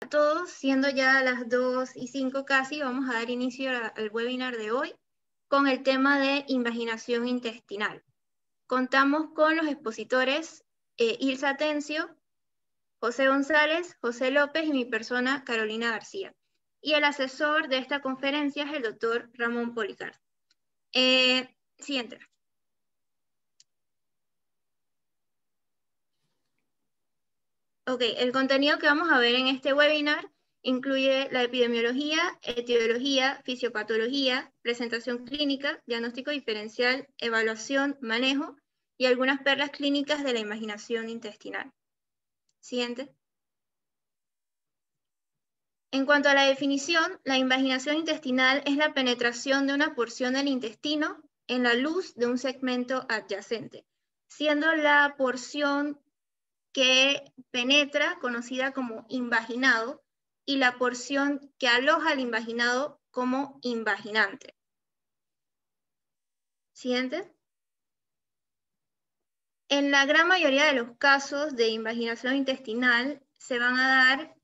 A todos, siendo ya las 2:05 casi, vamos a dar inicio al webinar de hoy con el tema de invaginación intestinal. Contamos con los expositores Ilsa Atencio, José González, José López y mi persona Carolina García. Y el asesor de esta conferencia es el doctor Ramón Policar. Siguiente. Ok, el contenido que vamos a ver en este webinar incluye la epidemiología, etiología, fisiopatología, presentación clínica, diagnóstico diferencial, evaluación, manejo y algunas perlas clínicas de la invaginación intestinal. Siguiente. En cuanto a la definición, la invaginación intestinal es la penetración de una porción del intestino en la luz de un segmento adyacente, siendo la porción que penetra, conocida como invaginado, y la porción que aloja al invaginado como invaginante. Siguiente. En la gran mayoría de los casos de invaginación intestinal se van a dar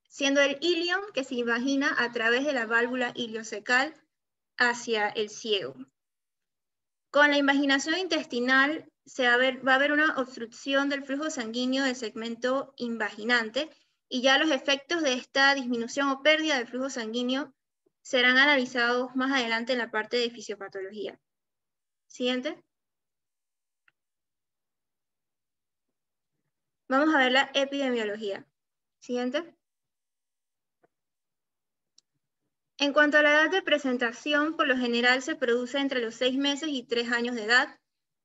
siendo el ilion que se invagina a través de la válvula iliocecal hacia el ciego. Con la invaginación intestinal va a haber una obstrucción del flujo sanguíneo del segmento invaginante y ya los efectos de esta disminución o pérdida del flujo sanguíneo serán analizados más adelante en la parte de fisiopatología. Siguiente. Vamos a ver la epidemiología. Siguiente. En cuanto a la edad de presentación, por lo general se produce entre los 6 meses y 3 años de edad.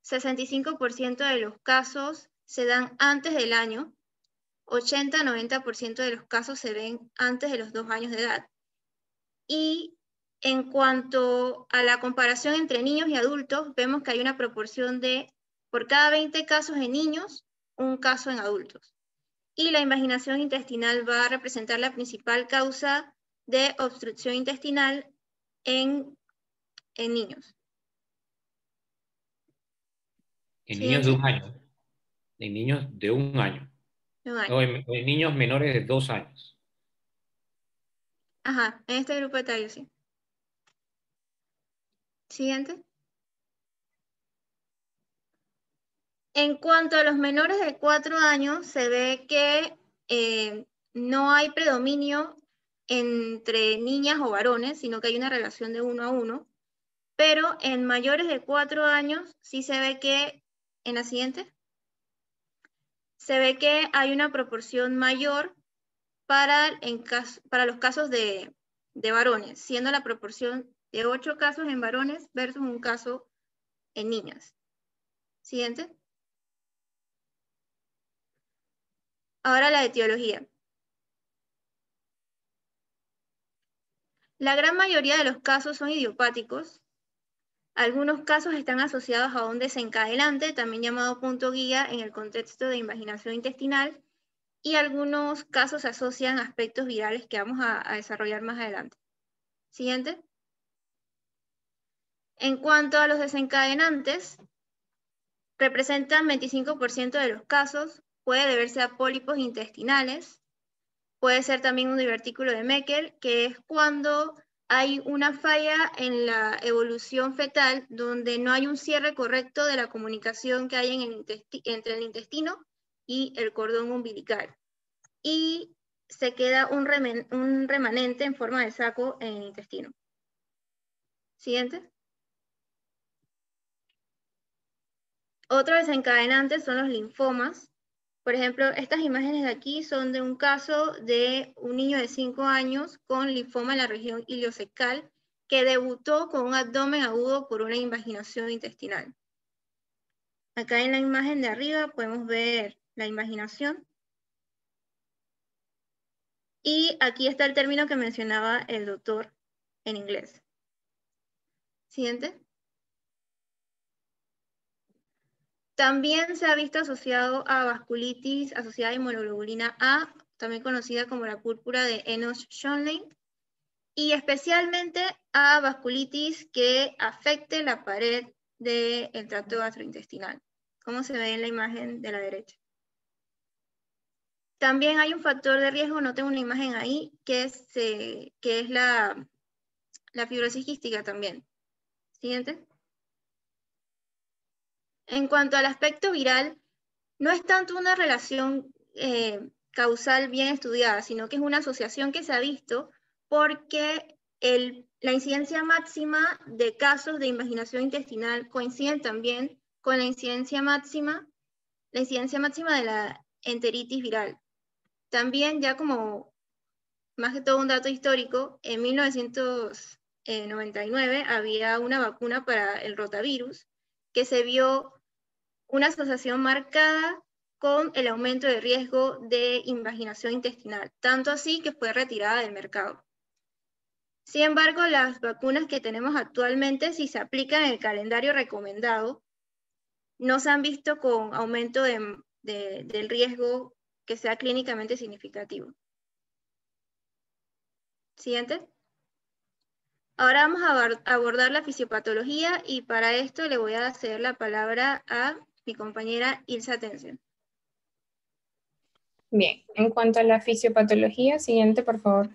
65% de los casos se dan antes del año. 80-90% de los casos se ven antes de los 2 años de edad. Y en cuanto a la comparación entre niños y adultos, vemos que hay una proporción de, por cada 20 casos en niños, un caso en adultos. Y la invaginación intestinal va a representar la principal causa de obstrucción intestinal en niños. En niños de 1 año. En niños de 1 año. O en niños menores de 2 años. Ajá, en este grupo etario, sí. Siguiente. En cuanto a los menores de 4 años, se ve que no hay predominio entre niñas o varones, sino que hay una relación de 1 a 1. Pero en mayores de 4 años, sí se ve que, en la siguiente, se ve que hay una proporción mayor para los casos de varones, siendo la proporción de 8 casos en varones versus un caso en niñas. Siguiente. Ahora la etiología. La gran mayoría de los casos son idiopáticos. Algunos casos están asociados a un desencadenante, también llamado punto guía en el contexto de invaginación intestinal, y algunos casos asocian aspectos virales que vamos a desarrollar más adelante. Siguiente. En cuanto a los desencadenantes, representan 25% de los casos, puede deberse a pólipos intestinales, puede ser también un divertículo de Meckel, que es cuando hay una falla en la evolución fetal donde no hay un cierre correcto de la comunicación que hay entre el intestino y el cordón umbilical. Y se queda un remanente en forma de saco en el intestino. Siguiente. Otro desencadenante son los linfomas. Por ejemplo, estas imágenes de aquí son de un caso de un niño de 5 años con linfoma en la región iliocecal que debutó con un abdomen agudo por una invaginación intestinal. Acá en la imagen de arriba podemos ver la invaginación. Y aquí está el término que mencionaba el doctor en inglés. Siguiente. También se ha visto asociado a vasculitis asociada a inmunoglobulina A, también conocida como la púrpura de Enos-Schönlein, y especialmente a vasculitis que afecte la pared del tracto gastrointestinal, como se ve en la imagen de la derecha. También hay un factor de riesgo, no tengo una imagen ahí, que es la fibrosis quística también. Siguiente. En cuanto al aspecto viral, no es tanto una relación causal bien estudiada, sino que es una asociación que se ha visto porque la incidencia máxima de casos de invaginación intestinal coincide también con la incidencia máxima de la enteritis viral. También, ya como más que todo un dato histórico, en 1999 había una vacuna para el rotavirus que se vio una asociación marcada con el aumento de riesgo de invaginación intestinal, tanto así que fue retirada del mercado. Sin embargo, las vacunas que tenemos actualmente, si se aplican en el calendario recomendado, no se han visto con aumento del riesgo que sea clínicamente significativo. Siguiente. Ahora vamos a abordar la fisiopatología y para esto le voy a ceder la palabra a mi compañera Ilsa Tensen. Bien, en cuanto a la fisiopatología, siguiente por favor.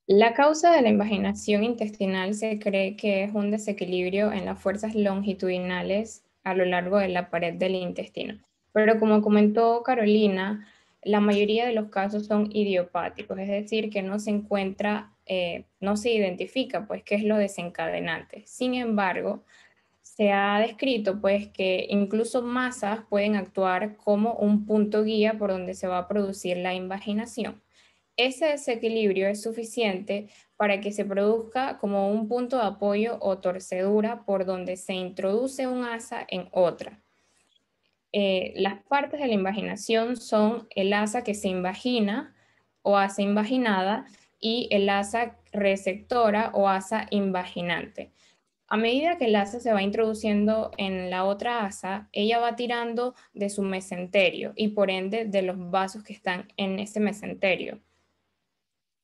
La causa de la invaginación intestinal se cree que es un desequilibrio en las fuerzas longitudinales a lo largo de la pared del intestino. Pero como comentó Carolina, la mayoría de los casos son idiopáticos, es decir, que no se encuentra, no se identifica pues qué es lo desencadenante. Sin embargo, se ha descrito pues que incluso masas pueden actuar como un punto guía por donde se va a producir la invaginación. Ese desequilibrio es suficiente para que se produzca como un punto de apoyo o torcedura por donde se introduce un asa en otra. Las partes de la invaginación son el asa que se invagina o asa invaginada y el asa receptora o asa invaginante. A medida que el asa se va introduciendo en la otra asa, ella va tirando de su mesenterio y por ende de los vasos que están en ese mesenterio.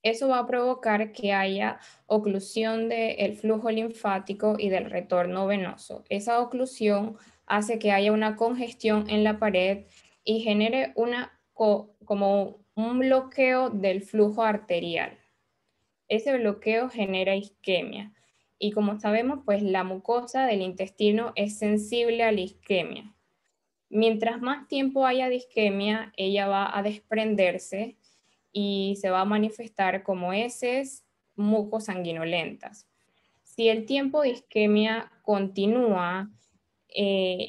Eso va a provocar que haya oclusión del flujo linfático y del retorno venoso. Esa oclusión hace que haya una congestión en la pared y genere como un bloqueo del flujo arterial. Ese bloqueo genera isquemia. Y como sabemos, pues la mucosa del intestino es sensible a la isquemia. Mientras más tiempo haya de isquemia, ella va a desprenderse y se va a manifestar como heces mucosanguinolentas. Si el tiempo de isquemia continúa,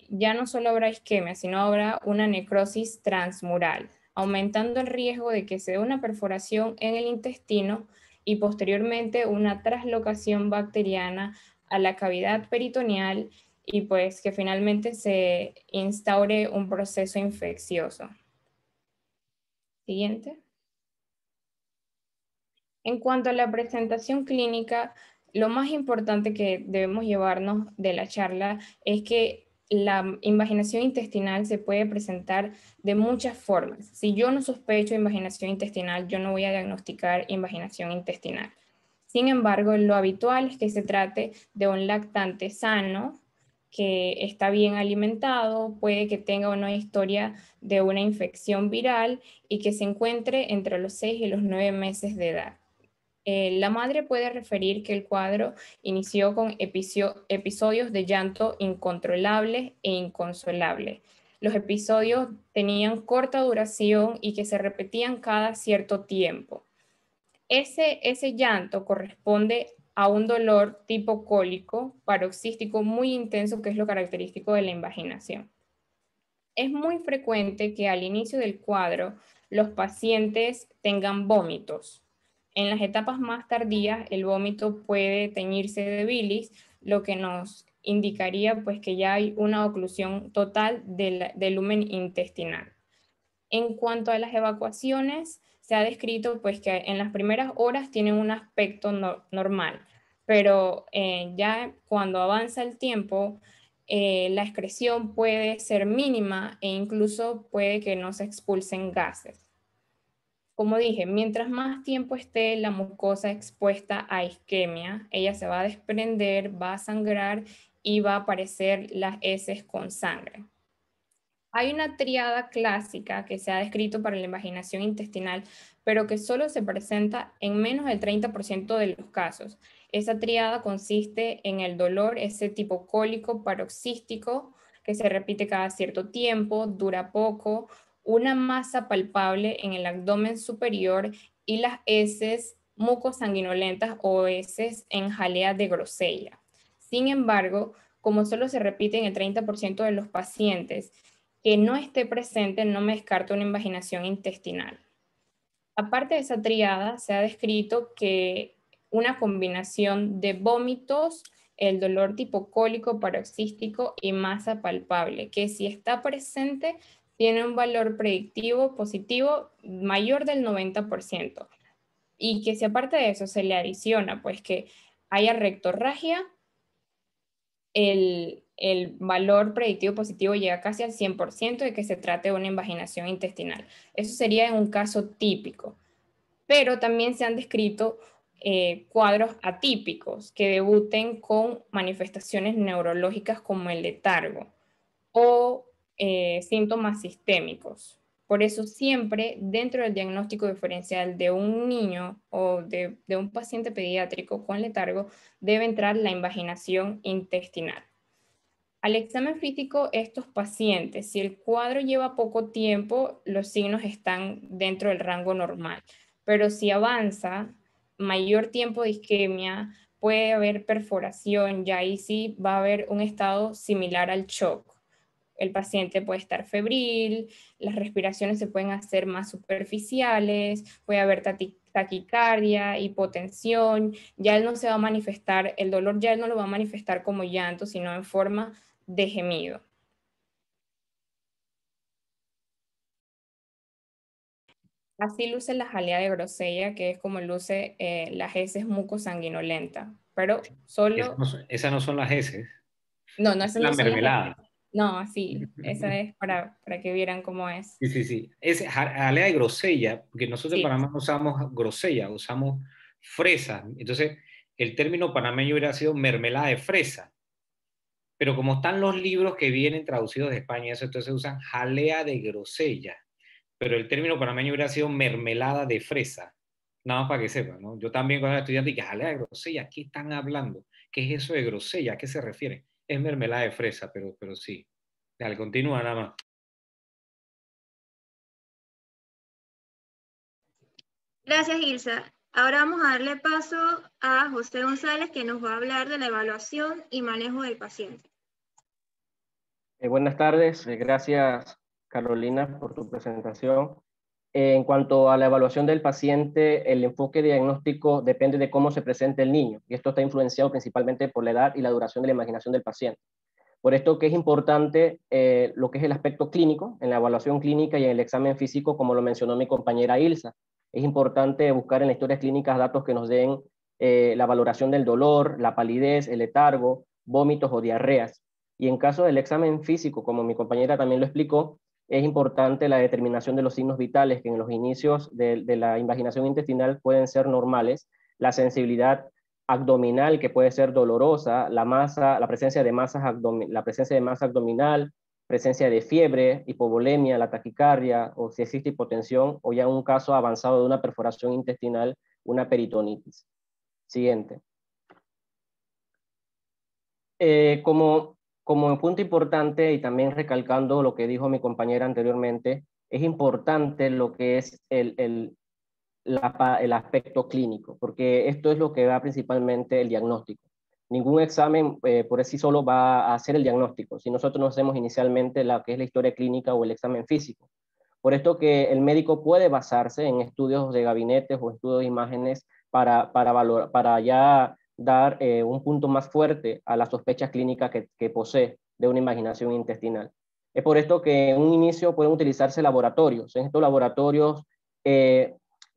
ya no solo habrá isquemia, sino habrá una necrosis transmural, aumentando el riesgo de que se dé una perforación en el intestino y posteriormente una traslocación bacteriana a la cavidad peritoneal y pues que finalmente se instaure un proceso infeccioso. Siguiente. En cuanto a la presentación clínica, lo más importante que debemos llevarnos de la charla es que la invaginación intestinal se puede presentar de muchas formas. Si yo no sospecho invaginación intestinal, yo no voy a diagnosticar invaginación intestinal. Sin embargo, lo habitual es que se trate de un lactante sano, que está bien alimentado, puede que tenga una historia de una infección viral y que se encuentre entre los 6 y los 9 meses de edad. La madre puede referir que el cuadro inició con episodios de llanto incontrolables e inconsolables. Los episodios tenían corta duración y que se repetían cada cierto tiempo. Ese llanto corresponde a un dolor tipo cólico, paroxístico muy intenso, que es lo característico de la invaginación. Es muy frecuente que al inicio del cuadro los pacientes tengan vómitos. En las etapas más tardías, el vómito puede teñirse de bilis, lo que nos indicaría pues, que ya hay una oclusión total del lumen intestinal. En cuanto a las evacuaciones, se ha descrito pues, que en las primeras horas tienen un aspecto normal, pero ya cuando avanza el tiempo, la excreción puede ser mínima e incluso puede que no se expulsen gases. Como dije, mientras más tiempo esté la mucosa expuesta a isquemia, ella se va a desprender, va a sangrar y va a aparecer las heces con sangre. Hay una tríada clásica que se ha descrito para la invaginación intestinal, pero que solo se presenta en menos del 30% de los casos. Esa tríada consiste en el dolor, ese tipo cólico paroxístico, que se repite cada cierto tiempo, dura poco, una masa palpable en el abdomen superior y las heces mucosanguinolentas o heces en jalea de Grosella. Sin embargo, como solo se repite en el 30% de los pacientes, que no esté presente no me descarta una invaginación intestinal. Aparte de esa triada, se ha descrito que una combinación de vómitos, el dolor tipo cólico, paroxístico y masa palpable, que si está presente tiene un valor predictivo positivo mayor del 90%. Y que si aparte de eso se le adiciona, pues que haya rectorragia, el valor predictivo positivo llega casi al 100% de que se trate de una invaginación intestinal. Eso sería en un caso típico. Pero también se han descrito cuadros atípicos que debuten con manifestaciones neurológicas como el letargo o síntomas sistémicos. Por eso siempre dentro del diagnóstico diferencial de un niño o de un paciente pediátrico con letargo debe entrar la invaginación intestinal. Al examen físico, estos pacientes, si el cuadro lleva poco tiempo, los signos están dentro del rango normal. Pero si avanza, mayor tiempo de isquemia, puede haber perforación, ya ahí sí va a haber un estado similar al shock. El paciente puede estar febril, las respiraciones se pueden hacer más superficiales, puede haber taquicardia, hipotensión, ya él no se va a manifestar, el dolor ya él no lo va a manifestar como llanto, sino en forma de gemido. Así luce la jalea de Grosella, que es como luce las heces mucosanguinolenta, pero solo... Esas no son las heces. No, esa la no son mermelada. las heces. No, así, esa es para que vieran cómo es. Sí, sí, sí. Es jalea de Grosella, porque nosotros en Sí. Panamá no usamos Grosella, usamos fresa. Entonces, el término panameño hubiera sido mermelada de fresa. Pero como están los libros que vienen traducidos de España, eso entonces usan jalea de Grosella. Pero el término panameño hubiera sido mermelada de fresa. Nada más para que sepan, ¿no? Yo también cuando era estudiante dije, jalea de Grosella, ¿qué están hablando? ¿Qué es eso de Grosella? ¿A qué se refiere? Es mermelada de fresa, pero sí. Dale, continúa nada más. Gracias, Ilsa. Ahora vamos a darle paso a José González, que nos va a hablar de la evaluación y manejo del paciente. Buenas tardes, gracias Carolina por tu presentación. En cuanto a la evaluación del paciente, el enfoque diagnóstico depende de cómo se presente el niño, y esto está influenciado principalmente por la edad y la duración de la imaginación del paciente. Por esto que es importante lo que es el aspecto clínico, en la evaluación clínica y en el examen físico, como lo mencionó mi compañera Ilsa. Es importante buscar en las historias clínicas datos que nos den la valoración del dolor, la palidez, el letargo, vómitos o diarreas. Y en caso del examen físico, como mi compañera también lo explicó, es importante la determinación de los signos vitales que en los inicios de la invaginación intestinal pueden ser normales, la sensibilidad abdominal que puede ser dolorosa, la presencia de masa abdominal, presencia de fiebre, hipovolemia, la taquicardia, o si existe hipotensión, o ya un caso avanzado de una perforación intestinal, una peritonitis. Siguiente. Como punto importante, y también recalcando lo que dijo mi compañera anteriormente, es importante lo que es el aspecto clínico, porque esto es lo que da principalmente el diagnóstico. Ningún examen por sí solo va a hacer el diagnóstico, si nosotros no hacemos inicialmente lo que es la historia clínica o el examen físico. Por esto que el médico puede basarse en estudios de gabinetes o estudios de imágenes para ya dar un punto más fuerte a la sospecha clínica que posee de una invaginación intestinal. Es por esto que en un inicio pueden utilizarse laboratorios. En estos laboratorios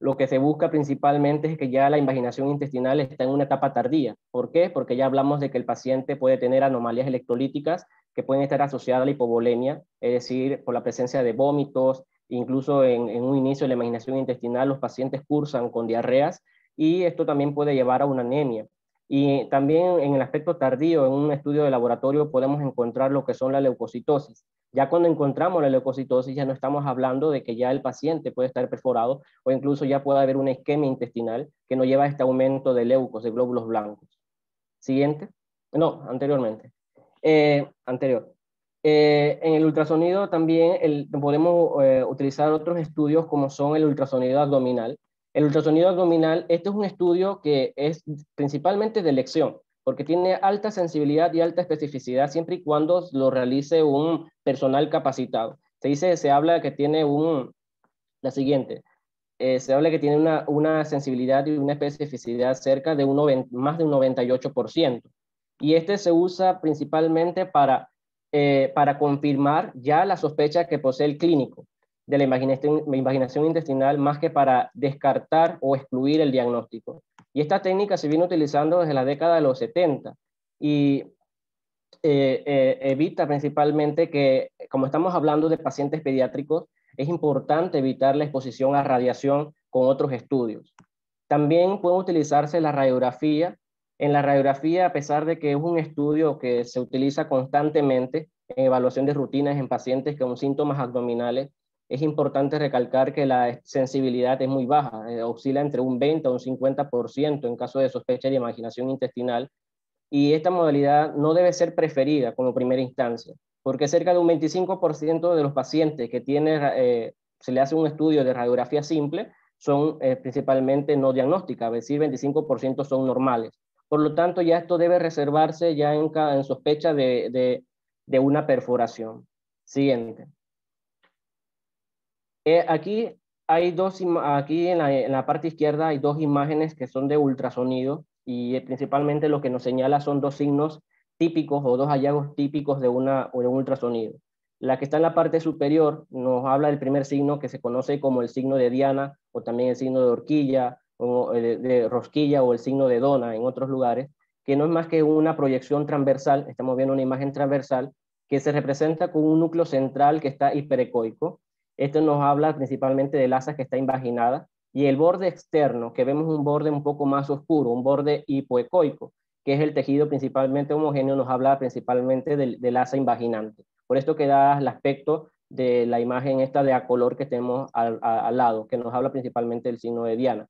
lo que se busca principalmente es que ya la invaginación intestinal está en una etapa tardía. ¿Por qué? Porque ya hablamos de que el paciente puede tener anomalías electrolíticas que pueden estar asociadas a la hipovolemia, es decir, por la presencia de vómitos, incluso en un inicio de la invaginación intestinal los pacientes cursan con diarreas y esto también puede llevar a una anemia. Y también en el aspecto tardío, en un estudio de laboratorio, podemos encontrar lo que son la leucocitosis. Ya cuando encontramos la leucocitosis, ya no estamos hablando de que ya el paciente puede estar perforado o incluso ya puede haber una isquemia intestinal que nos lleva a este aumento de leucos, de glóbulos blancos. Siguiente. No, anteriormente. Anterior. En el ultrasonido también podemos utilizar otros estudios como son el ultrasonido abdominal. El ultrasonido abdominal, este es un estudio que es principalmente de elección, porque tiene alta sensibilidad y alta especificidad siempre y cuando lo realice un personal capacitado. Se habla que tiene la siguiente, se habla que tiene una sensibilidad y una especificidad cerca de más de un 98%. Y este se usa principalmente para confirmar ya la sospecha que posee el clínico de la invaginación intestinal, más que para descartar o excluir el diagnóstico. Y esta técnica se viene utilizando desde la década de los 70 y evita principalmente que, como estamos hablando de pacientes pediátricos, es importante evitar la exposición a radiación con otros estudios. También puede utilizarse la radiografía. En la radiografía, a pesar de que es un estudio que se utiliza constantemente en evaluación de rutinas en pacientes con síntomas abdominales, es importante recalcar que la sensibilidad es muy baja, oscila entre un 20 a un 50% en caso de sospecha de invaginación intestinal, y esta modalidad no debe ser preferida como primera instancia, porque cerca de un 25% de los pacientes que se le hace un estudio de radiografía simple son principalmente no diagnósticas, es decir, 25% son normales. Por lo tanto, ya esto debe reservarse ya en sospecha de una perforación. Siguiente. Aquí en la parte izquierda hay dos imágenes que son de ultrasonido y principalmente lo que nos señala son dos signos típicos o dos hallazgos típicos de un ultrasonido. La que está en la parte superior nos habla del primer signo que se conoce como el signo de Diana o también el signo de horquilla o de rosquilla o el signo de dona en otros lugares, que no es más que una proyección transversal. Estamos viendo una imagen transversal que se representa con un núcleo central que está hiperecoico. Esto nos habla principalmente del asa que está invaginada, y el borde externo, que vemos un borde un poco más oscuro, un borde hipoecoico, que es el tejido principalmente homogéneo, nos habla principalmente del asa invaginante. Por esto que da el aspecto de la imagen esta de a color que tenemos al lado, que nos habla principalmente del signo de Diana.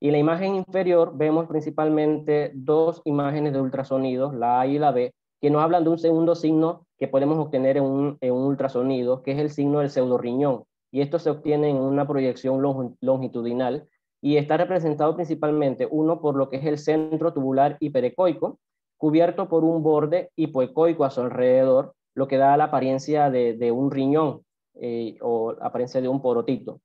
Y en la imagen inferior vemos principalmente dos imágenes de ultrasonido, la A y la B, que nos hablan de un segundo signo que podemos obtener en un ultrasonido, que es el signo del pseudorriñón. Y esto se obtiene en una proyección longitudinal y está representado principalmente, uno, por lo que es el centro tubular hiperecoico, cubierto por un borde hipoecoico a su alrededor, lo que da la apariencia de un riñón o apariencia de un porotito.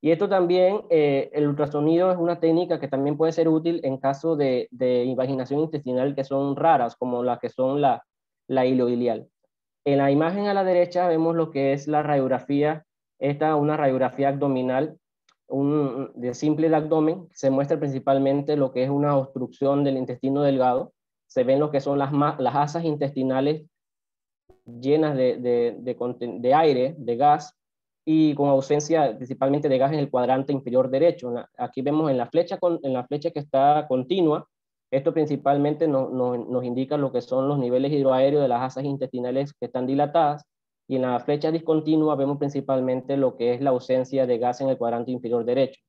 Y esto también, el ultrasonido es una técnica que también puede ser útil en caso de invaginación intestinal que son raras, como las que son la ileoilial. En la imagen a la derecha vemos lo que es la radiografía, una radiografía abdominal, de simple de abdomen. Se muestra principalmente lo que es una obstrucción del intestino delgado. Se ven lo que son las asas intestinales llenas de aire, de gas, y con ausencia principalmente de gas en el cuadrante inferior derecho. Aquí vemos en la flecha que está continua, esto principalmente nos indica lo que son los niveles hidroaéreos de las asas intestinales que están dilatadas, y en la flecha discontinua vemos principalmente lo que es la ausencia de gas en el cuadrante inferior derecho.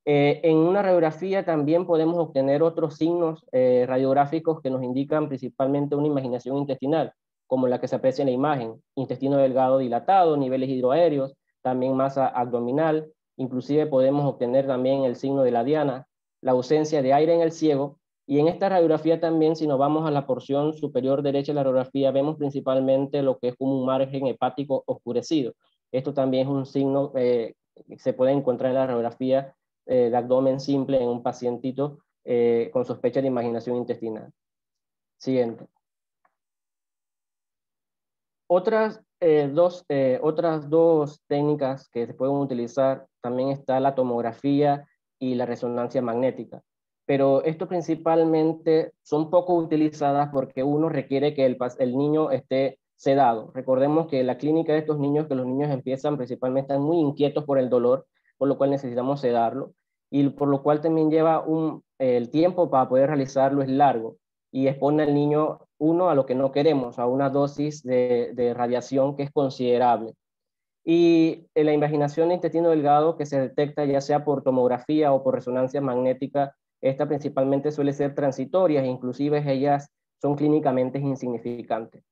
En una radiografía también podemos obtener otros signos radiográficos que nos indican principalmente una invaginación intestinal, como la que se aprecia en la imagen: intestino delgado dilatado, niveles hidroaéreos, también masa abdominal. Inclusive podemos obtener también el signo de la diana, la ausencia de aire en el ciego. Y en esta radiografía también, si nos vamos a la porción superior derecha de la radiografía, vemos principalmente lo que es como un margen hepático oscurecido. Esto también es un signo que se puede encontrar en la radiografía de abdomen simple en un pacientito con sospecha de invaginación intestinal. Siguiente. Otras dos técnicas que se pueden utilizar también está la tomografía y la resonancia magnética, pero esto principalmente son poco utilizadas porque uno requiere que el niño esté sedado. Recordemos que la clínica de estos niños, que los niños empiezan principalmente, están muy inquietos por el dolor, por lo cual necesitamos sedarlo. y por lo cual también lleva el tiempo para poder realizarlo es largo y expone al niño, uno, a lo que no queremos, a una dosis de radiación que es considerable. Y la invaginación de intestino delgado que se detecta ya sea por tomografía o por resonancia magnética, esta principalmente suele ser transitoria e inclusive ellas son clínicamente insignificantes.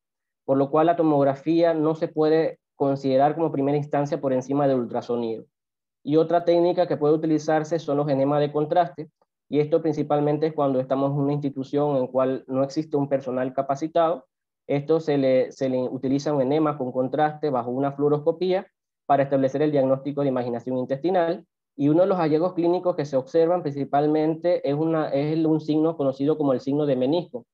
Por lo cual la tomografía no se puede considerar como primera instancia por encima del ultrasonido. Y otra técnica que puede utilizarse son los enemas de contraste, y esto principalmente es cuando estamos en una institución en la cual no existe un personal capacitado. Esto se le utiliza un enema con contraste bajo una fluoroscopía para establecer el diagnóstico de imaginación intestinal, y uno de los hallazgos clínicos que se observan principalmente es un signo conocido como el signo de menisco,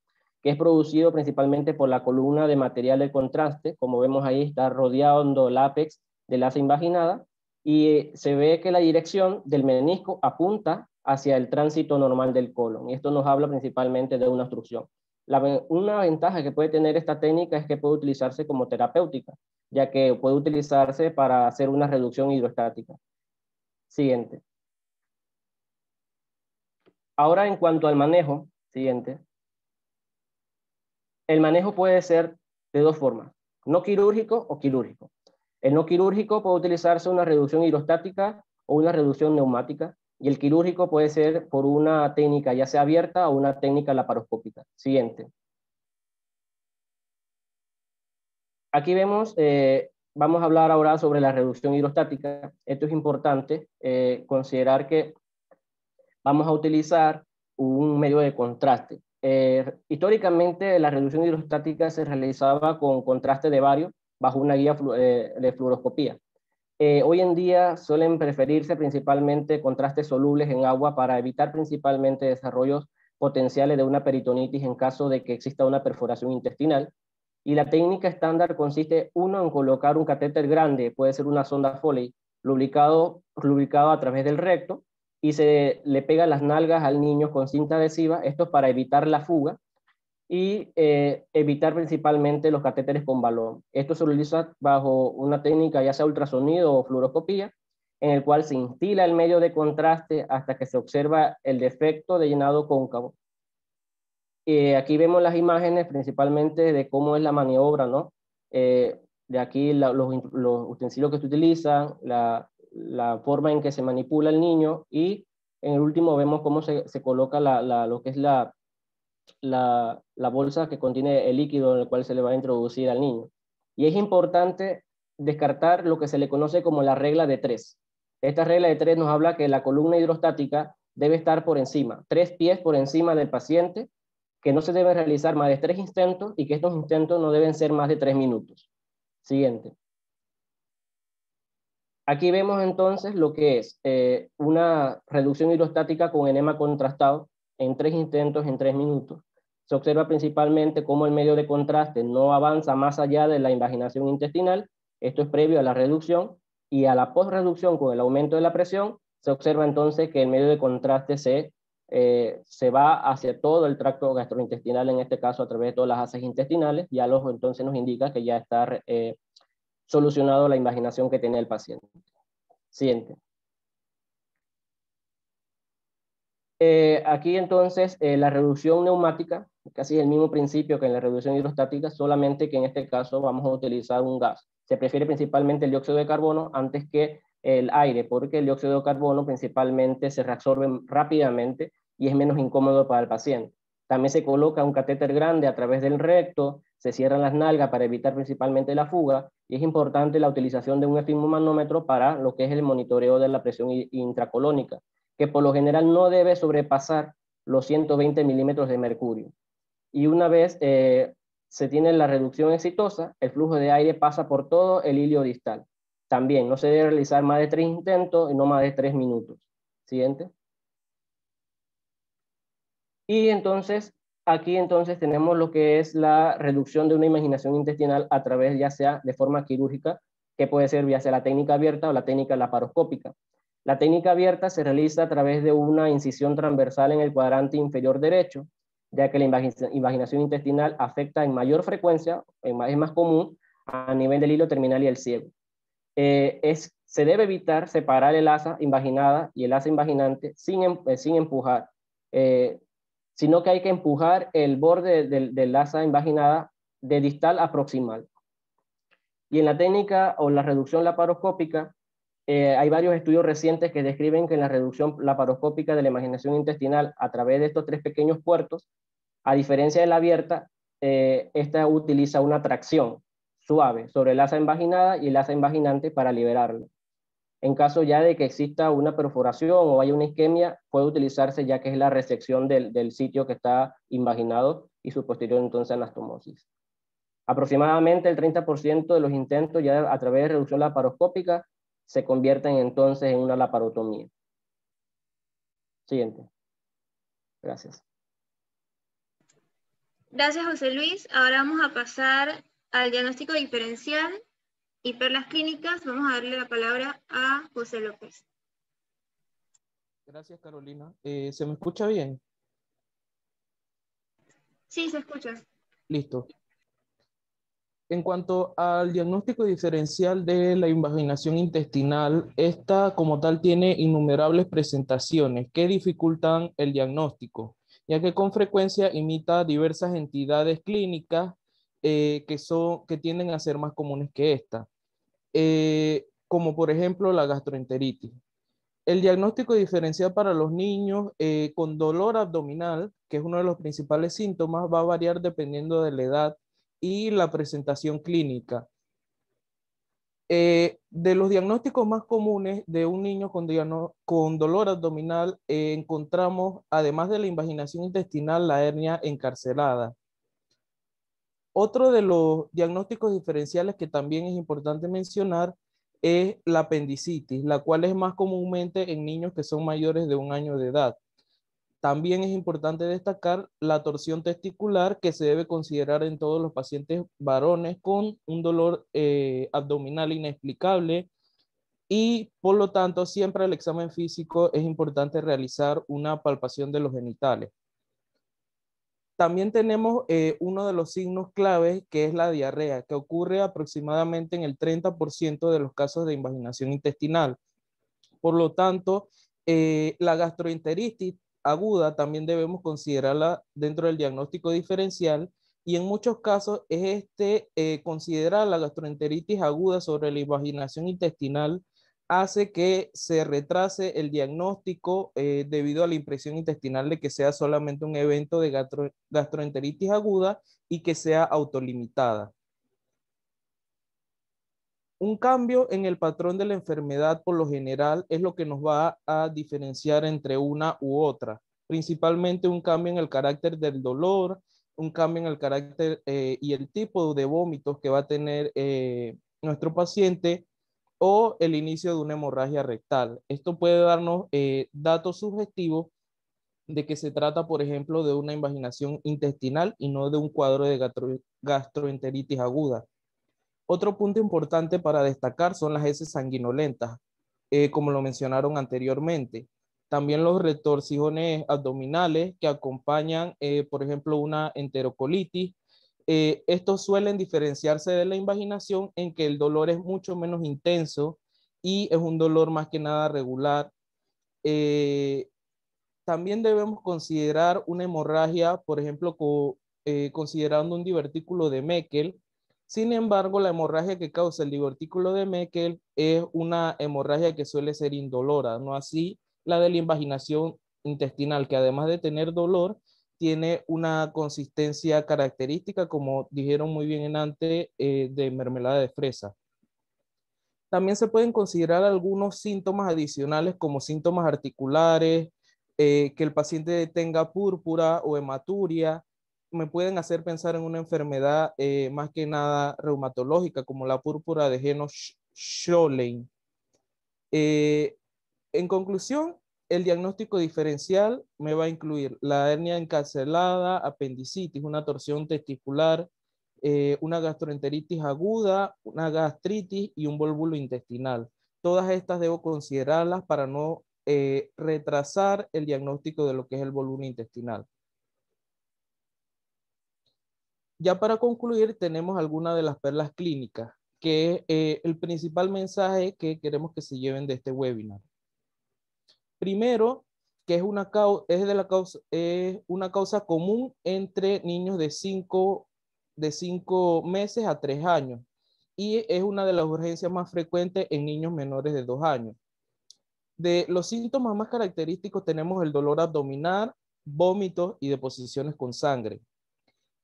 que es producido principalmente por la columna de material de contraste. Como vemos ahí, está rodeando el ápex del asa invaginada, y se ve que la dirección del menisco apunta hacia el tránsito normal del colon, y esto nos habla principalmente de una obstrucción. Una ventaja que puede tener esta técnica es que puede utilizarse como terapéutica, ya que puede utilizarse para hacer una reducción hidrostática. Siguiente. Ahora, en cuanto al manejo, siguiente. El manejo puede ser de dos formas, no quirúrgico o quirúrgico. El no quirúrgico puede utilizarse una reducción hidrostática o una reducción neumática, y el quirúrgico puede ser por una técnica ya sea abierta o una técnica laparoscópica. Siguiente. Aquí vemos, vamos a hablar ahora sobre la reducción hidrostática. Esto es importante considerar que vamos a utilizar un medio de contraste. Históricamente la reducción hidrostática se realizaba con contraste de bario bajo una guía de fluoroscopía. Hoy en día suelen preferirse principalmente contrastes solubles en agua para evitar principalmente desarrollos potenciales de una peritonitis en caso de que exista una perforación intestinal. Y la técnica estándar consiste, uno, en colocar un catéter grande, puede ser una sonda Foley, lubricado a través del recto, y se le pega las nalgas al niño con cinta adhesiva, esto para evitar la fuga, y evitar principalmente los catéteres con balón. Esto se utiliza bajo una técnica ya sea ultrasonido o fluoroscopía, en el cual se instila el medio de contraste hasta que se observa el defecto de llenado cóncavo. Aquí vemos las imágenes principalmente de cómo es la maniobra, ¿no? De aquí los utensilios que se utilizan, la forma en que se manipula el niño, y en el último vemos cómo se coloca lo que es la bolsa que contiene el líquido en el cual se le va a introducir al niño. Y es importante descartar lo que se le conoce como la regla de 3. Esta regla de 3 nos habla que la columna hidrostática debe estar por encima, 3 pies por encima del paciente, que no se deben realizar más de 3 intentos y que estos intentos no deben ser más de 3 minutos. Siguiente. Aquí vemos entonces lo que es una reducción hidrostática con enema contrastado en 3 intentos en 3 minutos. Se observa principalmente cómo el medio de contraste no avanza más allá de la invaginación intestinal. Esto es previo a la reducción, y a la postreducción con el aumento de la presión se observa entonces que el medio de contraste se va hacia todo el tracto gastrointestinal, en este caso a través de todas las heces intestinales. Ya entonces nos indica que ya está solucionado la invaginación que tenía el paciente. Siguiente. Aquí entonces la reducción neumática, casi el mismo principio que en la reducción hidrostática, solamente que en este caso vamos a utilizar un gas. Se prefiere principalmente el dióxido de carbono antes que el aire, porque el dióxido de carbono principalmente se reabsorbe rápidamente y es menos incómodo para el paciente. También se coloca un catéter grande a través del recto, se cierran las nalgas para evitar principalmente la fuga, y es importante la utilización de un esfigmomanómetro para lo que es el monitoreo de la presión intracolónica, que por lo general no debe sobrepasar los 120 milímetros de mercurio. Y una vez se tiene la reducción exitosa, el flujo de aire pasa por todo el hilio distal. También no se debe realizar más de 3 intentos y no más de 3 minutos. Siguiente. Y entonces, aquí entonces tenemos lo que es la reducción de una imaginación intestinal a través ya sea de forma quirúrgica, que puede ser ya sea la técnica abierta o la técnica laparoscópica. La técnica abierta se realiza a través de una incisión transversal en el cuadrante inferior derecho, ya que la invaginación intestinal afecta en mayor frecuencia, es más común, a nivel del hilo terminal y el ciego. Se debe evitar separar el asa invaginada y el asa invaginante sin empujar, sino que hay que empujar el borde del asa invaginada de distal a proximal. Y en la técnica o la reducción laparoscópica, hay varios estudios recientes que describen que en la reducción laparoscópica de la imaginación intestinal a través de estos 3 pequeños puertos, a diferencia de la abierta, esta utiliza una tracción suave sobre el asa invaginada y el asa invaginante para liberarlo. En caso ya de que exista una perforación o haya una isquemia, puede utilizarse ya que es la resección del sitio que está invaginado y su posterior entonces anastomosis. Aproximadamente el 30% de los intentos ya a través de reducción laparoscópica se convierten entonces en una laparotomía. Siguiente. Gracias. Gracias, José Luis. Ahora vamos a pasar al diagnóstico diferencial y perlas clínicas. Vamos a darle la palabra a José López. Gracias, Carolina. ¿Se me escucha bien? Sí, se escucha. Listo. En cuanto al diagnóstico diferencial de la invaginación intestinal, esta como tal tiene innumerables presentaciones que dificultan el diagnóstico, ya que con frecuencia imita diversas entidades clínicas que tienden a ser más comunes que esta, como por ejemplo la gastroenteritis. El diagnóstico diferencial para los niños con dolor abdominal, que es uno de los principales síntomas, va a variar dependiendo de la edad y la presentación clínica. De los diagnósticos más comunes de un niño con dolor abdominal, encontramos, además de la invaginación intestinal, la hernia encarcelada. Otro de los diagnósticos diferenciales que también es importante mencionar es la apendicitis, la cual es más comúnmente en niños que son mayores de 1 año de edad. También es importante destacar la torsión testicular, que se debe considerar en todos los pacientes varones con un dolor abdominal inexplicable, y por lo tanto siempre al examen físico es importante realizar una palpación de los genitales. También tenemos uno de los signos claves, que es la diarrea, que ocurre aproximadamente en el 30% de los casos de invaginación intestinal. Por lo tanto, la gastroenteritis aguda también debemos considerarla dentro del diagnóstico diferencial, y en muchos casos es considerar la gastroenteritis aguda sobre la invaginación intestinal hace que se retrase el diagnóstico debido a la impresión intestinal de que sea solamente un evento de gastroenteritis aguda y que sea autolimitada. Un cambio en el patrón de la enfermedad por lo general es lo que nos va a diferenciar entre una u otra, principalmente un cambio en el carácter del dolor, un cambio en el carácter y el tipo de vómitos que va a tener nuestro paciente, o el inicio de una hemorragia rectal. Esto puede darnos datos subjetivos de que se trata, por ejemplo, de una invaginación intestinal y no de un cuadro de gastroenteritis aguda. Otro punto importante para destacar son las heces sanguinolentas, como lo mencionaron anteriormente. También los retorcijones abdominales que acompañan, por ejemplo, una enterocolitis. Estos suelen diferenciarse de la invaginación en que el dolor es mucho menos intenso y es un dolor más que nada regular. También debemos considerar una hemorragia, por ejemplo, considerando un divertículo de Meckel. Sin embargo, la hemorragia que causa el divertículo de Meckel es una hemorragia que suele ser indolora, no así la de la invaginación intestinal, que además de tener dolor, tiene una consistencia característica, como dijeron muy bien antes, de mermelada de fresa. También se pueden considerar algunos síntomas adicionales como síntomas articulares, que el paciente tenga púrpura o hematuria. Me pueden hacer pensar en una enfermedad más que nada reumatológica, como la púrpura de Heno-Schönlein. En conclusión, el diagnóstico diferencial me va a incluir la hernia encarcelada, apendicitis, una torsión testicular, una gastroenteritis aguda, una gastritis y un volvulo intestinal. Todas estas debo considerarlas para no retrasar el diagnóstico de lo que es el volvulo intestinal. Ya para concluir, tenemos algunas de las perlas clínicas. que es el principal mensaje que queremos que se lleven de este webinar. Primero, que es una causa común entre niños de 5 meses a 3 años y es una de las urgencias más frecuentes en niños menores de 2 años. De los síntomas más característicos tenemos el dolor abdominal, vómitos y deposiciones con sangre.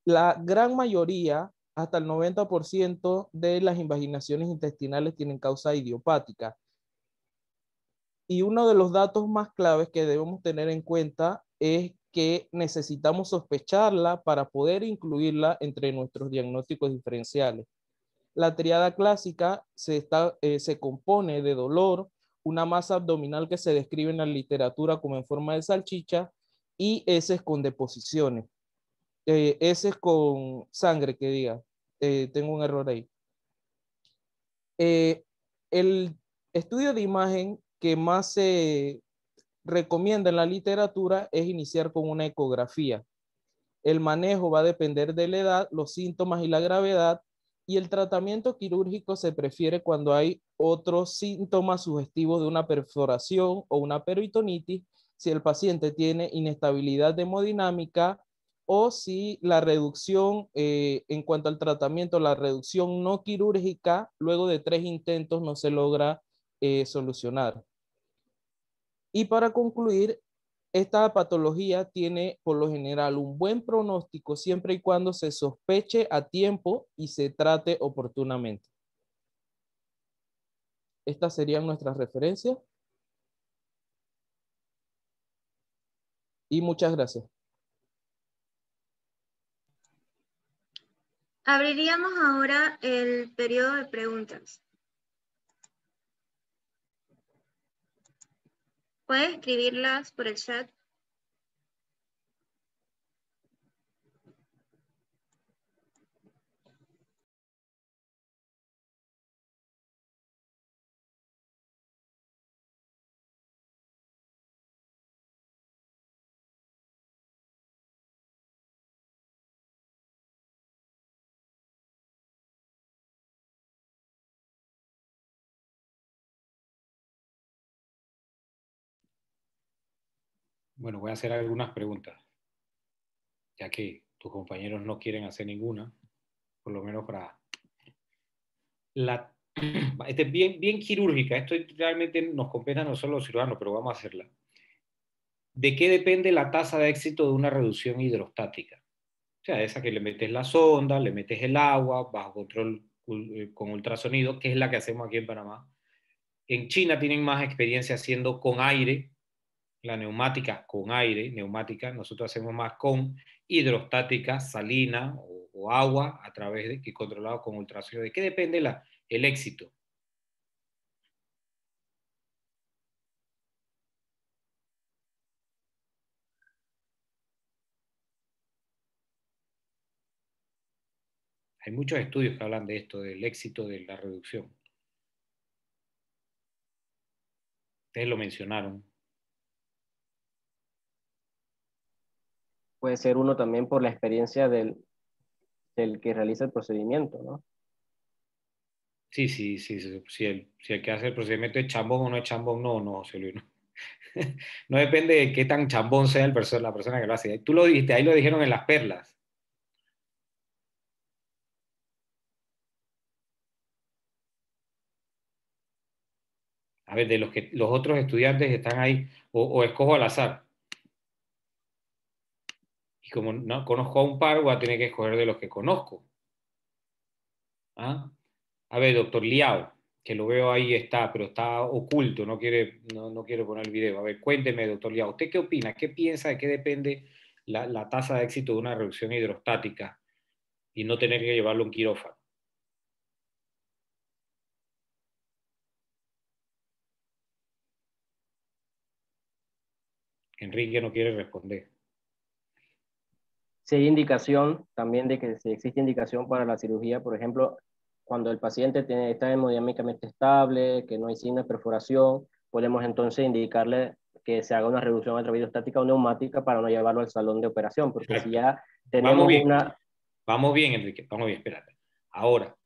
La gran mayoría, hasta el 90% de las invaginaciones intestinales tienen causa idiopática. Y uno de los datos más claves que debemos tener en cuenta es que necesitamos sospecharla para poder incluirla entre nuestros diagnósticos diferenciales. La triada clásica se compone de dolor, una masa abdominal que se describe en la literatura como en forma de salchicha y heces con deposiciones. Heces con sangre, que diga. Tengo un error ahí. El estudio de imagen que más se recomienda en la literatura es iniciar con una ecografía. El manejo va a depender de la edad, los síntomas y la gravedad, y el tratamiento quirúrgico se prefiere cuando hay otros síntomas sugestivos de una perforación o una peritonitis, si el paciente tiene inestabilidad hemodinámica o si la reducción, en cuanto al tratamiento, la reducción no quirúrgica, luego de 3 intentos no se logra solucionar. Y para concluir, esta patología tiene por lo general un buen pronóstico siempre y cuando se sospeche a tiempo y se trate oportunamente. Estas serían nuestras referencias. Y muchas gracias. Abriríamos ahora el periodo de preguntas. ¿Puede escribirlas por el chat? Bueno, voy a hacer algunas preguntas, ya que tus compañeros no quieren hacer ninguna, por lo menos para la... Este es bien quirúrgica, esto realmente nos compete a nosotros los cirujanos, pero vamos a hacerla. ¿De qué depende la tasa de éxito de una reducción hidrostática? O sea, esa que le metes la sonda, le metes el agua, bajo control con ultrasonido, que es la que hacemos aquí en Panamá. En China tienen más experiencia haciendo con aire, la neumática con aire, neumática, nosotros hacemos más con hidrostática, salina o agua a través de que controlado con ultrasonido. ¿De qué depende el éxito? Hay muchos estudios que hablan de esto, del éxito de la reducción. Ustedes lo mencionaron. Puede ser uno también por la experiencia del que realiza el procedimiento, ¿no? Sí. Si el que hace el procedimiento es chambón o no es chambón, no, José Luis, no. No depende de qué tan chambón sea la persona que lo hace. Tú lo dijiste, ahí lo dijeron en las perlas. A ver, de los otros estudiantes están ahí, o escojo al azar. Y como no conozco a un par, voy a tener que escoger de los que conozco. ¿Ah? A ver, doctor Liao, que lo veo ahí está, pero está oculto, no quiere poner el video. A ver, cuénteme, doctor Liao, ¿usted qué opina? ¿Qué piensa de qué depende la tasa de éxito de una reducción hidrostática y no tener que llevarlo a un quirófano? Enrique no quiere responder. Si hay indicación también de que si existe indicación para la cirugía, por ejemplo, cuando el paciente está hemodinámicamente estable, que no hay signo de perforación, podemos entonces indicarle que se haga una reducción a través de estática o neumática para no llevarlo al salón de operación, porque Exacto. si ya tenemos Vamos bien, Enrique, vamos bien, espérate. Ahora,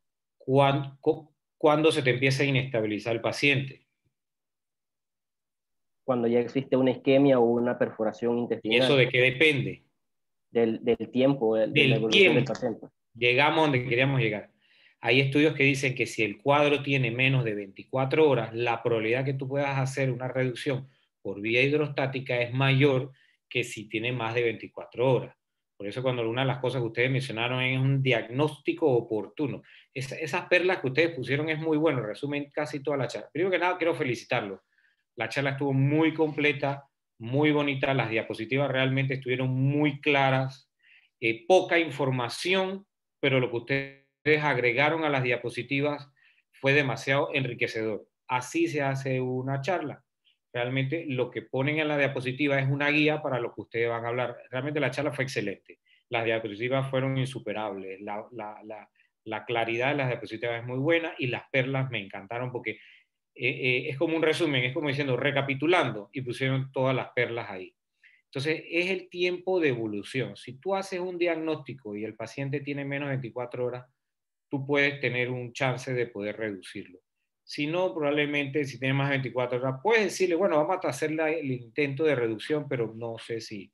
¿Cuándo se te empieza a inestabilizar el paciente? Cuando ya existe una isquemia o una perforación ¿Y intestinal. eso de qué depende? Del tiempo, de la Del evolución del tiempo. paciente. Llegamos donde queríamos llegar. Hay estudios que dicen que si el cuadro tiene menos de 24 horas, la probabilidad que tú puedas hacer una reducción por vía hidrostática es mayor que si tiene más de 24 horas. Por eso cuando una de las cosas que ustedes mencionaron es un diagnóstico oportuno. Esas perlas que ustedes pusieron es muy bueno, resumen casi toda la charla. Primero que nada, quiero felicitarlos. La charla estuvo muy completa, muy bonita, las diapositivas realmente estuvieron muy claras, poca información, pero lo que ustedes agregaron a las diapositivas fue demasiado enriquecedor. Así se hace una charla. Realmente lo que ponen en la diapositiva es una guía para lo que ustedes van a hablar. Realmente la charla fue excelente. Las diapositivas fueron insuperables. La claridad de las diapositivas es muy buena y las perlas me encantaron porque es como un resumen, es como diciendo, recapitulando, y pusieron todas las perlas ahí. Entonces, es el tiempo de evolución. Si tú haces un diagnóstico y el paciente tiene menos de 24 horas, tú puedes tener un chance de poder reducirlo. Si no, probablemente si tiene más de 24 horas, puedes decirle, bueno, vamos a hacer el intento de reducción, pero no sé si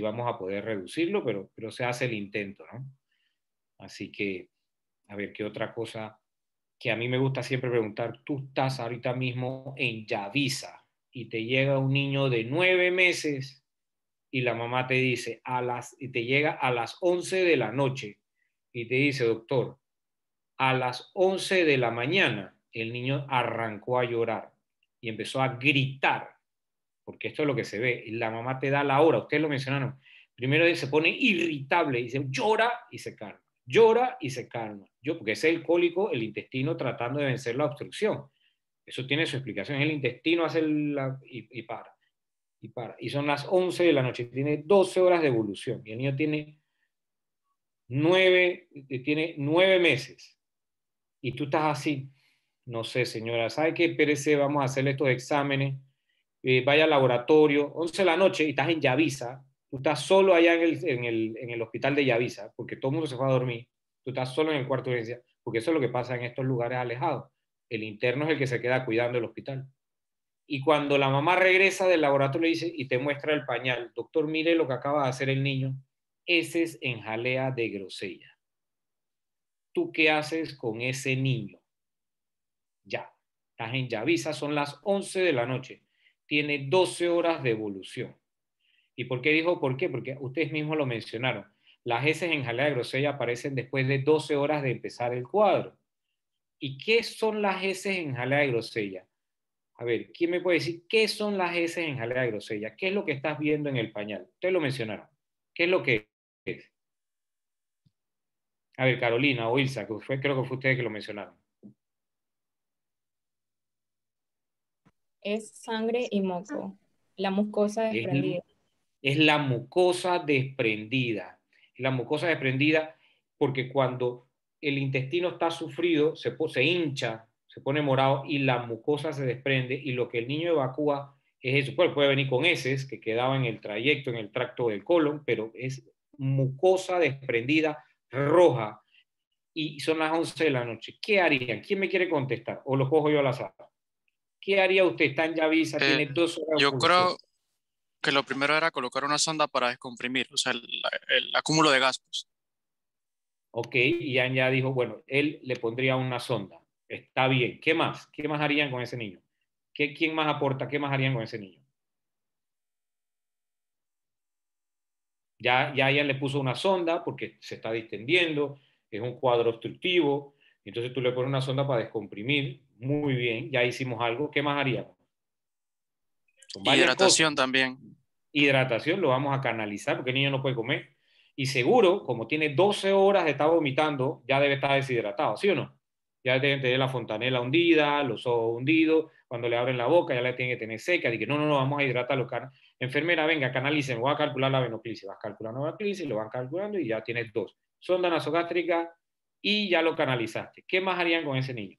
vamos a poder reducirlo, pero se hace el intento, ¿no? Así que, a ver, ¿qué otra cosa que a mí me gusta siempre preguntar? Tú estás ahorita mismo en Yavisa y te llega un niño de 9 meses y la mamá te dice, y te llega a las 11 de la noche y te dice, doctor, a las 11 de la mañana el niño arrancó a llorar y empezó a gritar, porque esto es lo que se ve, y la mamá te da la hora, ustedes lo mencionaron, primero se pone irritable y dice, llora y se calma, llora y se calma, porque ese es el cólico, el intestino tratando de vencer la obstrucción, eso tiene su explicación, el intestino hace y para. Y son las 11 de la noche, tiene 12 horas de evolución, y el niño tiene 9 meses, y tú estás así, no sé, señora, ¿sabe qué? Espérese, vamos a hacerle estos exámenes, vaya al laboratorio, 11 de la noche, y estás en Yavisa, tú estás solo allá en el hospital de Yavisa, porque todo el mundo se fue a dormir, tú estás solo en el cuarto de urgencia, porque eso es lo que pasa en estos lugares alejados, el interno es el que se queda cuidando el hospital. Y cuando la mamá regresa del laboratorio le dice y te muestra el pañal, doctor, mire lo que acaba de hacer el niño, ese es en jalea de grosella. ¿Tú qué haces con ese niño? Ya, estás en Yavisa, son las 11 de la noche, tiene 12 horas de evolución. ¿Y por qué dijo por qué? Porque ustedes mismos lo mencionaron. Las heces en jalea de grosella aparecen después de 12 horas de empezar el cuadro. ¿Y qué son las heces en jalea de grosella? A ver, ¿quién me puede decir qué son las heces en jalea de grosella? ¿Qué es lo que estás viendo en el pañal? Ustedes lo mencionaron. ¿Qué es lo que es? A ver, Carolina o Ilsa, creo que fue ustedes que lo mencionaron. Es sangre y moco, la mucosa Es, desprendida. es la mucosa desprendida. La mucosa desprendida porque cuando el intestino está sufrido, se hincha, se pone morado y la mucosa se desprende y lo que el niño evacúa es eso. Puede venir con heces que quedaba en el trayecto, en el tracto del colon, pero es mucosa desprendida roja y son las 11 de la noche. ¿Qué harían? ¿Quién me quiere contestar? O lo cojo yo al azar. ¿Qué haría usted? Está en Yavisa, tiene 2 horas de Yo evolución. creo que lo primero era colocar una sonda para descomprimir, o sea, el acúmulo de gas, pues. Ok, y Ian ya dijo, bueno, él le pondría una sonda. Está bien. ¿Qué más? ¿Qué más harían con ese niño? ¿Quién más aporta? ¿Qué más harían con ese niño? Ya Ian le puso una sonda porque se está distendiendo, es un cuadro obstructivo, entonces tú le pones una sonda para descomprimir. Muy bien, ya hicimos algo. ¿Qué más haríamos? Son varias cosas. Hidratación también. Hidratación, lo vamos a canalizar porque el niño no puede comer. Y seguro, como tiene 12 horas de estar vomitando, ya debe estar deshidratado, ¿sí o no? Ya deben tener la fontanela hundida, los ojos hundidos, cuando le abren la boca ya la tienen que tener seca, y que no, vamos a hidratarlo. Enfermera, venga, canalicen, voy a calcular la venoclisis, vas calculando la venoclisis, lo van calculando y ya tienes 2. Sonda nasogástrica y ya lo canalizaste. ¿Qué más harían con ese niño?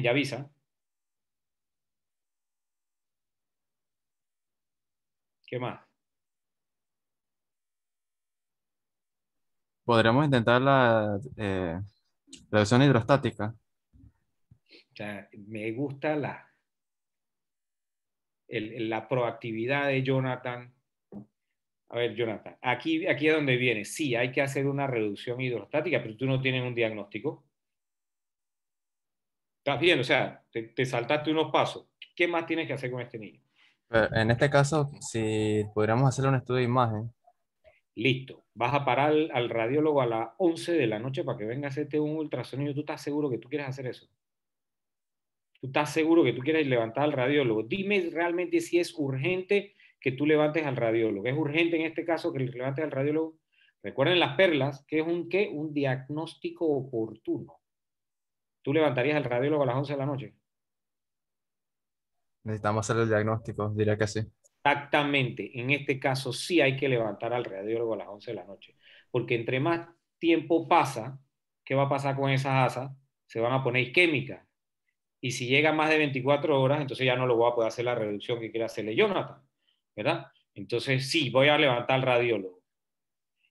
Ya avisa. ¿Qué más? podríamos intentar la reducción hidrostática. O sea, me gusta la proactividad de Jonathan. A ver, Jonathan, aquí es donde viene. Sí, hay que hacer una reducción hidrostática, pero tú no tienes un diagnóstico. ¿Estás bien? O sea, te saltaste unos pasos. ¿Qué más tienes que hacer con este niño? Pero en este caso, si podríamos hacer un estudio de imagen, Listo. Vas a parar al radiólogo a las 11 de la noche para que venga a hacerte un ultrasonido. ¿Tú estás seguro que tú quieres hacer eso? ¿Tú estás seguro que tú quieres levantar al radiólogo? Dime realmente si es urgente que tú levantes al radiólogo. ¿Es urgente en este caso que levantes al radiólogo? Recuerden las perlas, que es un diagnóstico oportuno. ¿Tú levantarías al radiólogo a las 11 de la noche? necesitamos hacer el diagnóstico, diría que sí. Exactamente. En este caso sí hay que levantar al radiólogo a las 11 de la noche. Porque entre más tiempo pasa, ¿qué va a pasar con esas asas? Se van a poner isquémicas. Y si llega más de 24 horas, entonces ya no lo voy a poder hacer la reducción que quiere hacerle Jonathan, ¿verdad? Entonces sí, voy a levantar al radiólogo.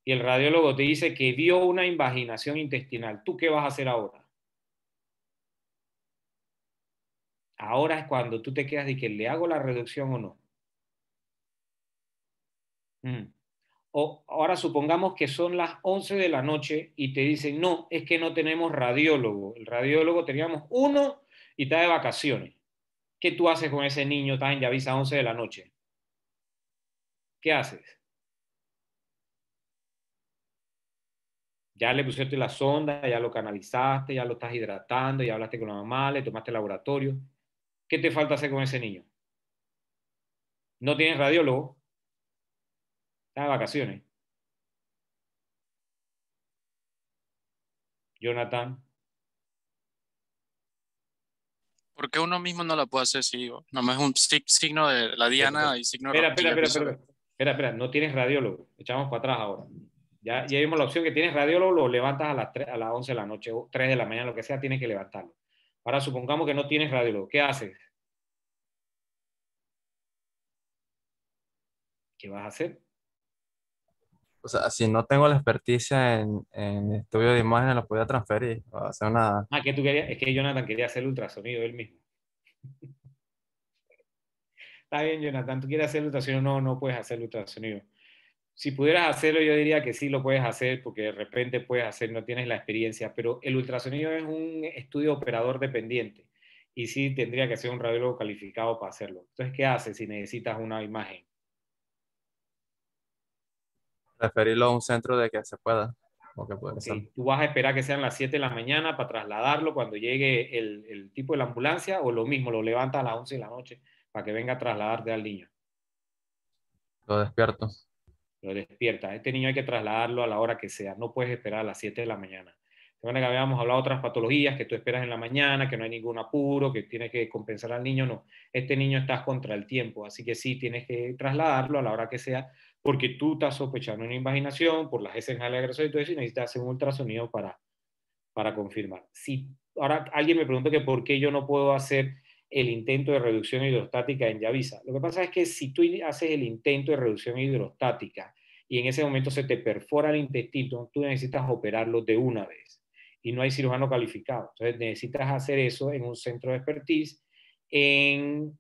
Y el radiólogo te dice que vio una invaginación intestinal. ¿Tú qué vas a hacer ahora? Ahora es cuando tú te quedas de que le hago la reducción o no. O ahora supongamos que son las 11 de la noche y te dicen, no, es que no tenemos radiólogo. El radiólogo teníamos uno y está de vacaciones. ¿Qué tú haces con ese niño? Está en Yavisa a 11 de la noche. ¿Qué haces? Ya le pusiste la sonda, ya lo canalizaste, ya lo estás hidratando, ya hablaste con la mamá, le tomaste el laboratorio. ¿Qué te falta hacer con ese niño? No tienes radiólogo, está de vacaciones. Jonathan. ¿Por qué uno mismo no la puede hacer si nomás es un signo de la diana y signo de rosquilla? Espera, no tienes radiólogo. Echamos para atrás ahora. Ya vimos la opción que tienes radiólogo, lo levantas a las 11 de la noche, o 3 de la mañana, lo que sea, tienes que levantarlo. Ahora supongamos que no tienes radiólogo. ¿Qué haces? ¿Qué vas a hacer? O sea, si no tengo la experticia en estudio de imágenes, lo podía transferir o hacer una... ¿Qué tú querías? Es que Jonathan quería hacer el ultrasonido él mismo. Está bien, Jonathan, tú quieres hacer el ultrasonido, no puedes hacer el ultrasonido. Si pudieras hacerlo, yo diría que sí lo puedes hacer, porque de repente puedes hacer, no tienes la experiencia, pero el ultrasonido es un estudio operador dependiente y sí tendría que ser un radiólogo calificado para hacerlo. Entonces, ¿qué haces si necesitas una imagen? Referirlo a un centro de que se pueda, o que puede ser. Okay. ¿Tú vas a esperar que sean las 7 de la mañana para trasladarlo cuando llegue el tipo de la ambulancia o lo mismo, lo levantas a las 11 de la noche para que venga a trasladarte al niño? Lo despierto. Lo despierta. Este niño hay que trasladarlo a la hora que sea, no puedes esperar a las 7 de la mañana. Bueno, que habíamos hablado de otras patologías que tú esperas en la mañana, que no hay ningún apuro, que tienes que compensar al niño, no. Este niño estás contra el tiempo, así que sí tienes que trasladarlo a la hora que sea, porque tú estás sospechando una invaginación por las heces agresores y todo eso, y necesitas hacer un ultrasonido para confirmar. Si ahora alguien me pregunta que por qué yo no puedo hacer el intento de reducción hidrostática en Yavisa. Lo que pasa es que si tú haces el intento de reducción hidrostática y en ese momento se te perfora el intestino, tú necesitas operarlo de una vez y no hay cirujano calificado. Entonces necesitas hacer eso en un centro de expertise, en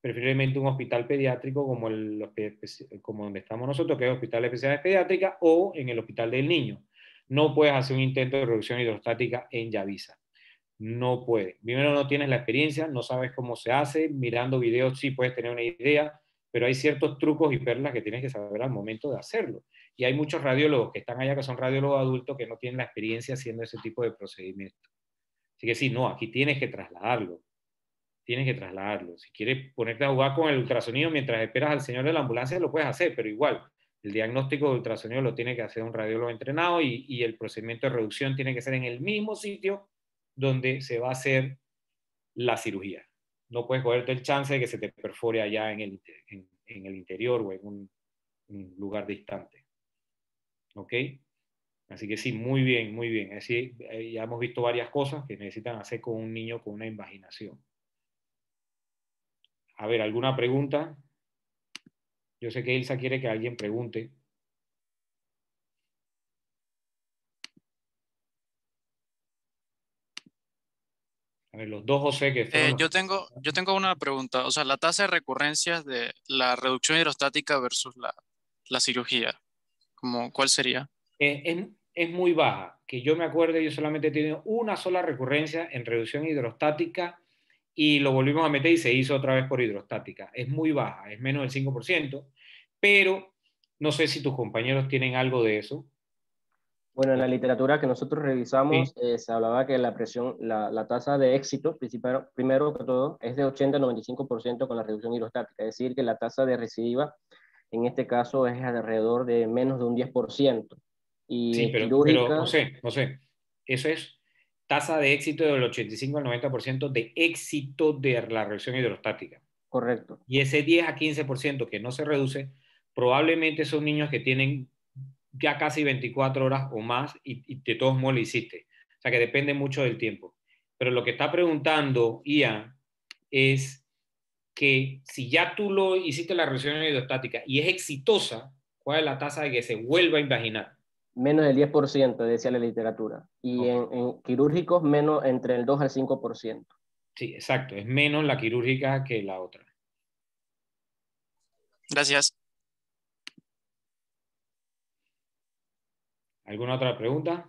preferiblemente un hospital pediátrico como donde estamos nosotros, que es el Hospital de Especialidades Pediátricas, o en el Hospital del Niño. No puedes hacer un intento de reducción hidrostática en Yavisa. No puedes. Primero no tienes la experiencia, no sabes cómo se hace, mirando videos sí puedes tener una idea, pero hay ciertos trucos y perlas que tienes que saber al momento de hacerlo. Y hay muchos radiólogos que están allá, que son radiólogos adultos, que no tienen la experiencia haciendo ese tipo de procedimientos. Así que sí, no, aquí tienes que trasladarlo. Tienes que trasladarlo. Si quieres ponerte a jugar con el ultrasonido mientras esperas al señor de la ambulancia, lo puedes hacer, pero igual, el diagnóstico de ultrasonido lo tiene que hacer un radiólogo entrenado y el procedimiento de reducción tiene que ser en el mismo sitio donde se va a hacer la cirugía. No puedes cogerte el chance de que se te perfore allá en el interior o en un lugar distante. ¿Ok? Así que sí, muy bien, muy bien. Así, ya hemos visto varias cosas que necesitan hacer con un niño con una invaginación. A ver, ¿alguna pregunta? Yo sé que Ilsa quiere que alguien pregunte. A ver, los dos José que fueron los... Yo tengo una pregunta. O sea, la tasa de recurrencias de la reducción hidrostática versus la cirugía, como, ¿cuál sería? Es muy baja. Que yo me acuerde, yo solamente he tenido una sola recurrencia en reducción hidrostática y lo volvimos a meter y se hizo otra vez por hidrostática. Es muy baja, es menos del 5%, pero no sé si tus compañeros tienen algo de eso. Bueno, en la literatura que nosotros Sí, revisamos, se hablaba que la presión, la tasa de éxito, primero que todo, es de 80 a 95% con la reducción hidrostática. Es decir, que la tasa de recidiva, en este caso, es alrededor de menos de un 10%. Y sí, en pero quirúrgica, José, eso es tasa de éxito del 85 al 90% de éxito de la reducción hidrostática. correcto. Y ese 10 a 15% que no se reduce, probablemente son niños que tienen ya casi 24 horas o más y de todos modos lo hiciste. O sea que depende mucho del tiempo. Pero lo que está preguntando Ian es que si ya tú lo hiciste la reducción hidrostática y es exitosa, ¿cuál es la tasa de que se vuelva a invaginar? Menos del 10%, decía la literatura. Y Okay. en quirúrgicos, menos entre el 2 al 5%. Sí, exacto. Es menos la quirúrgica que la otra. Gracias. ¿Alguna otra pregunta?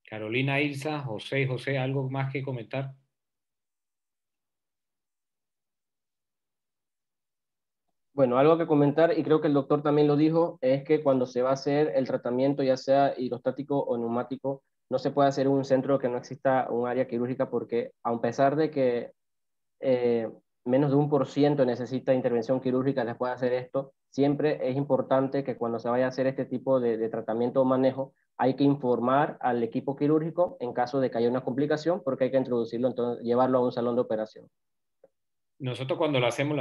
Carolina, Ilsa, José, ¿algo más que comentar? Bueno, algo que comentar, y creo que el doctor también lo dijo, es que cuando se va a hacer el tratamiento, ya sea hidrostático o neumático, no se puede hacer en un centro que no exista un área quirúrgica porque a pesar de que eh, menos de 1% necesita intervención quirúrgica, les puede hacer esto, siempre es importante que cuando se vaya a hacer este tipo de tratamiento o manejo, hay que informar al equipo quirúrgico en caso de que haya una complicación porque hay que introducirlo, entonces llevarlo a un salón de operación. Nosotros cuando lo hacemos,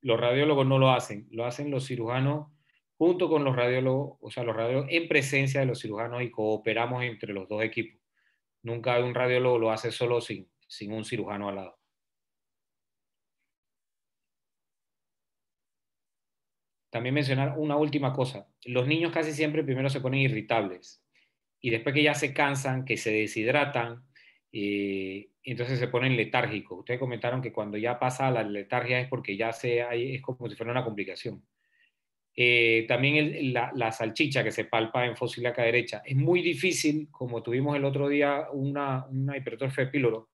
los radiólogos no lo hacen los cirujanos junto con los radiólogos, o sea, los radiólogos en presencia de los cirujanos y cooperamos entre los dos equipos. Nunca un radiólogo lo hace solo sin un cirujano al lado. También mencionar una última cosa. Los niños casi siempre primero se ponen irritables y después que ya se cansan, que se deshidratan, entonces se ponen letárgicos. Ustedes comentaron que cuando ya pasa la letargia es porque ya es como si fuera una complicación. También la salchicha que se palpa en fosa ilíaca derecha. Es muy difícil, como tuvimos el otro día una hipertrofia de píloro.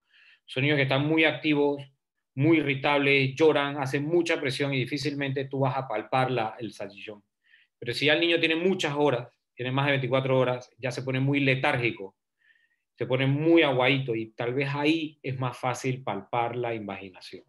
Son niños que están muy activos, muy irritables, lloran, hacen mucha presión y difícilmente tú vas a palpar el salchichón. Pero si ya el niño tiene muchas horas, tiene más de 24 horas, ya se pone muy letárgico, se pone muy aguadito y tal vez ahí es más fácil palpar la invaginación.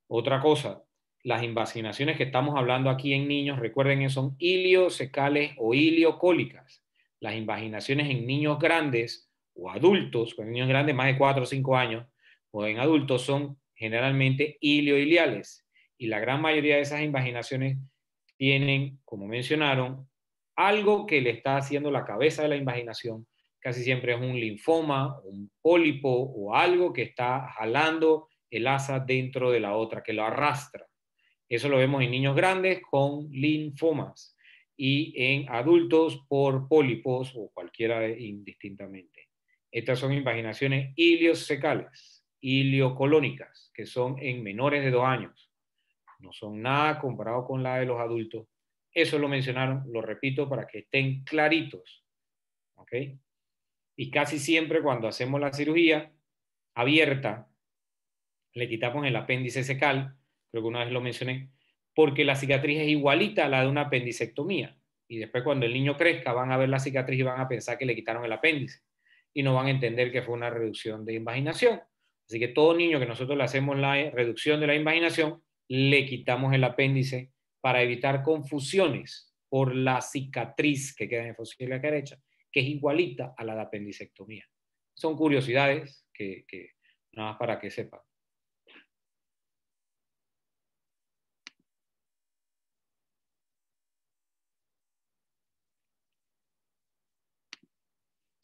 Otra cosa, las invaginaciones que estamos hablando aquí en niños, recuerden que son iliosecales o iliocólicas. Las invaginaciones en niños grandes o adultos, con niños grandes más de 4 o 5 años, o en adultos son generalmente ilioiliales. Y la gran mayoría de esas invaginaciones tienen, como mencionaron, algo que le está haciendo la cabeza de la invaginación. Casi siempre es un linfoma, un pólipo o algo que está jalando el asa dentro de la otra, que lo arrastra. Eso lo vemos en niños grandes con linfomas y en adultos por pólipos o cualquiera indistintamente. Estas son invaginaciones iliosecales, iliocolónicas, que son en menores de 2 años. No son nada comparado con la de los adultos. Eso lo mencionaron, lo repito, para que estén claritos. ¿Ok? Y casi siempre cuando hacemos la cirugía abierta, le quitamos el apéndice secal, creo que una vez lo mencioné, porque la cicatriz es igualita a la de una apendicectomía. Y después cuando el niño crezca van a ver la cicatriz y van a pensar que le quitaron el apéndice. Y no van a entender que fue una reducción de invaginación. Así que todo niño que nosotros le hacemos la reducción de la invaginación, le quitamos el apéndice para evitar confusiones por la cicatriz que queda en el fósil derecha, que es igualita a la de apendicectomía. Son curiosidades que nada más para que sepan.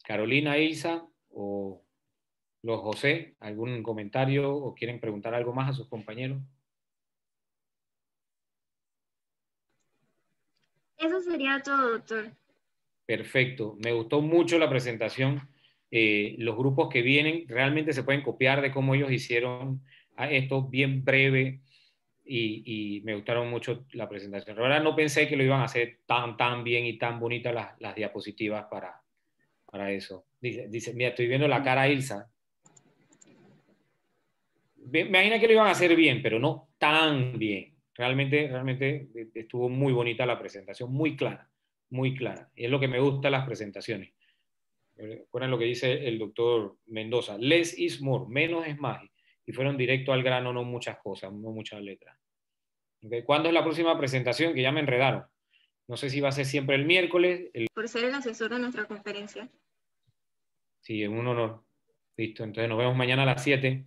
Carolina, Ilsa o los José, ¿algún comentario o quieren preguntar algo más a sus compañeros? Eso sería todo, doctor. Perfecto, me gustó mucho la presentación. Los grupos que vienen realmente se pueden copiar de cómo ellos hicieron esto bien breve y me gustaron mucho la presentación. La verdad no pensé que lo iban a hacer tan bien y tan bonitas las diapositivas para eso. Dice, mira, estoy viendo la cara a Ilsa. Me imagino que lo iban a hacer bien, pero no tan bien. Realmente estuvo muy bonita la presentación, muy clara, muy clara. Y es lo que me gusta de las presentaciones. Recuerden lo que dice el doctor Mendoza, less is more, menos es más. Y fueron directo al grano, no muchas cosas, no muchas letras. ¿Okay? ¿Cuándo es la próxima presentación? Que ya me enredaron. No sé si va a ser siempre el miércoles. Por ser el asesor de nuestra conferencia. Sí, es un honor. Listo, entonces nos vemos mañana a las 7.